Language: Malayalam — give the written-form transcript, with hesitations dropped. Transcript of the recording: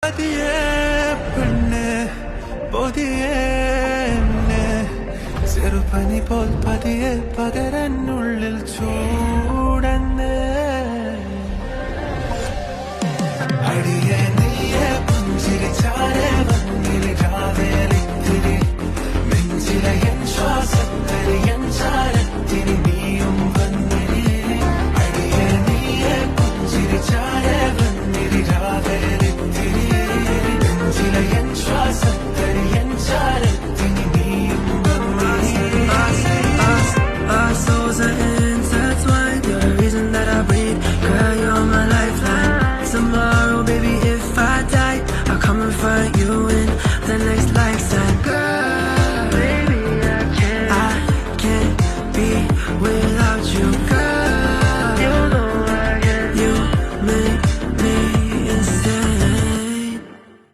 പതിയെ പെണ്ണ് പൊതിയെ ചെറുപനി പോൽ പതിയെ പകരനുള്ളിൽ ചൂടന്ന് അടിയെ നീയെ പുഞ്ചിരിച്ചാരെ വന്നിരിക്കാവേലിത്തിരി നെഞ്ചിലെ എൻ ശ്വാസത്തരി എൻ ചാരത്തിരി നീയും വന്നിരി അടിയെ നീയെ പുഞ്ചിരിച്ചാരെ വന്നിരിക്കാവേലിത്തിരി നെഞ്ചിലെ എൻ ശ്വാസത്തരി എൻ ചാരത്തിരി നീയും വന്നിരി. Our souls are intertwined. You're the reason that I breathe. Girl, you're my lifeline. Tomorrow, baby, if I die, I'll come and find you.